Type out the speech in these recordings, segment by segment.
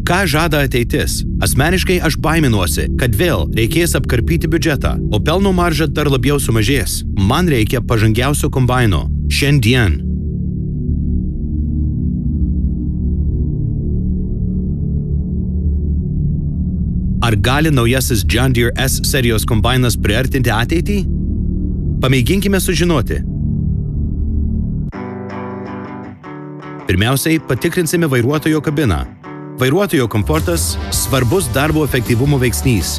Ką žada ateitis? Asmeniškai aš baiminuosi, kad vėl reikės apkarpyti biudžetą, o pelno marža dar labiau sumažės. Man reikia pažangiausio kombaino. Šiandien. Ar gali naujasis John Deere S serijos kombainas priartinti ateitį? Pamėginkime sužinoti. Pirmiausiai patikrinsime vairuotojo kabiną. Vairuotojo komfortas – svarbus darbo efektyvumo veiksnys.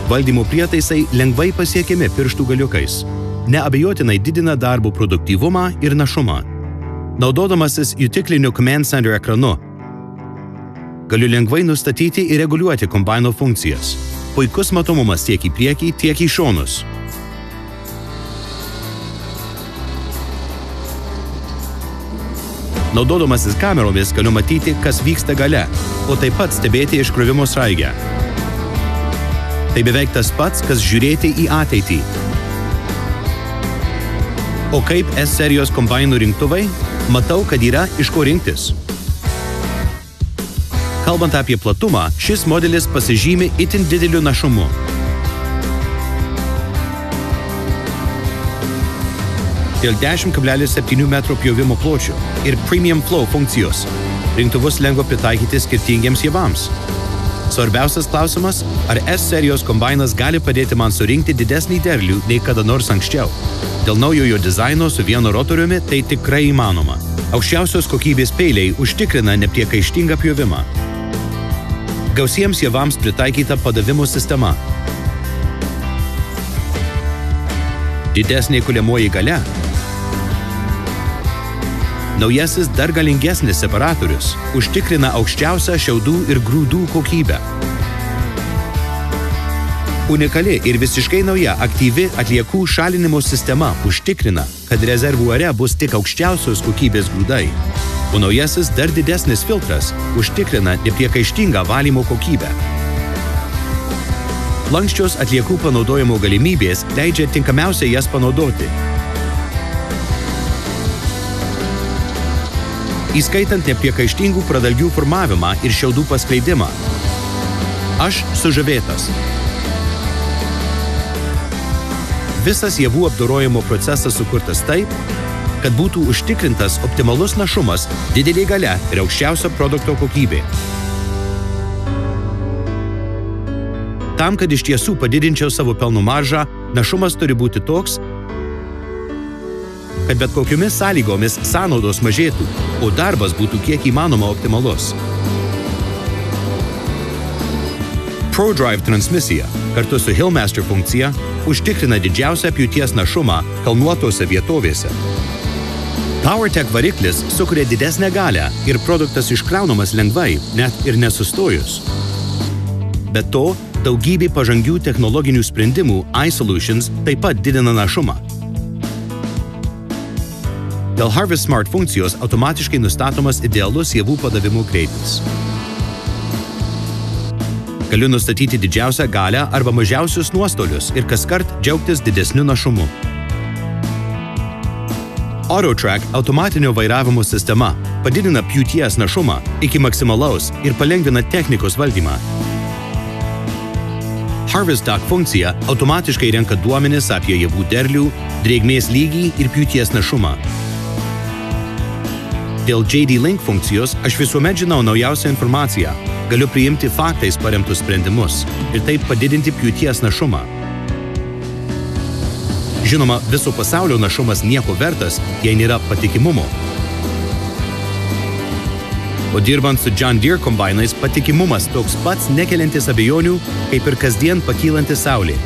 Valdymo prietaisai lengvai pasiekiami pirštų galiukais. Neabejotinai didina darbo produktyvumą ir našumą. Naudodamasis jutikliniu Command Center ekranu, galiu lengvai nustatyti ir reguliuoti kombaino funkcijas. Puikus matomumas tiek į priekį, tiek į šonus. Naudodamasis kameromis galiu matyti, kas vyksta gale, o taip pat stebėti iškrovimo sraigę. Tai beveik tas pats, kas žiūrėti į ateitį. O kaip S serijos kombainų rinktuvai? Matau, kad yra iš ko rinktis. Kalbant apie platumą, šis modelis pasižymi itin dideliu našumu. Dėl 10,7 m pjovimo pločio ir Premium Flow funkcijos rinktuvus lengva pritaikyti skirtingiems javams. Svarbiausias klausimas, ar S serijos kombainas gali padėti man surinkti didesnį derlių nei kada nors anksčiau. Dėl naujojo dizaino su vienu rotoriumi tai tikrai įmanoma. Aukščiausios kokybės peiliai užtikrina nepriekaištingą pjovimą. Gausiems javams pritaikyta padavimo sistema. Didesnė kuliamoji galia. Naujasis dar galingesnis separatorius užtikrina aukščiausią šiaudų ir grūdų kokybę. Unikali ir visiškai nauja aktyvi atliekų šalinimo sistema užtikrina, kad rezervuare bus tik aukščiausios kokybės grūdai, o naujasis dar didesnis filtras užtikrina nepriekaištingą valymo kokybę. Lanksčios atliekų panaudojimo galimybės leidžia tinkamiausiai jas panaudoti. Įskaitant nepriekaištingų pradalgių formavimą ir šiaudų paskleidimą. Aš sužavėtas. Visas javų apdorojimo procesas sukurtas taip, kad būtų užtikrintas optimalus našumas, didelė galia ir aukščiausia produkto kokybė. Tam, kad iš tiesų padidinčiau savo pelno maržą, našumas turi būti toks, kad bet kokiomis sąlygomis sąnaudos mažėtų, o darbas būtų kiek įmanoma optimalus. ProDrive transmisija kartu su Hillmaster funkcija užtikrina didžiausią pjūties našumą kalnuotose vietovėse. PowerTech variklis sukuria didesnę galią ir produktas iškraunamas lengvai, net ir nesustojus. Be to, daugybė pažangių technologinių sprendimų iSolutions taip pat didina našumą. Dėl Harvest Smart funkcijos automatiškai nustatomas idealus javų padavimo greitis. Galiu nustatyti didžiausią galią arba mažiausius nuostolius ir kaskart džiaugtis didesniu našumu. AutoTrack automatinio vairavimo sistema padidina pjūties našumą iki maksimalaus ir palengvina technikos valdymą. HarvestDock funkcija automatiškai renka duomenis apie javų derlių, drėgmės lygį ir pjūties našumą. Dėl JD Link funkcijos aš visuomet žinau naujausią informaciją, galiu priimti faktais paremtus sprendimus ir taip padidinti pjūties našumą. Žinoma, viso pasaulio našumas nieko vertas, jei nėra patikimumo. O dirbant su John Deere kombainais, patikimumas toks pats nekeliantis abejonių, kaip ir kasdien pakylanti saulė.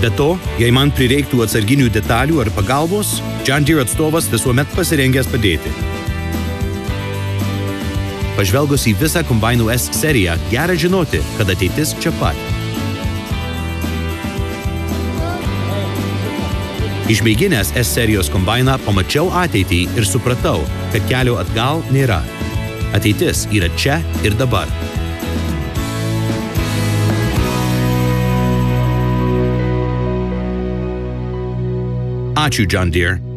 Be to, jei man prireiktų atsarginių detalių ar pagalbos, John Deere atstovas visuomet pasirengęs padėti. Pažvelgus į visą kombainų S seriją, gera žinoti, kad ateitis čia pat. Išmėginęs S serijos kombainą pamačiau ateitį ir supratau, kad kelio atgal nėra. Ateitis yra čia ir dabar. Ačiū, John Deere.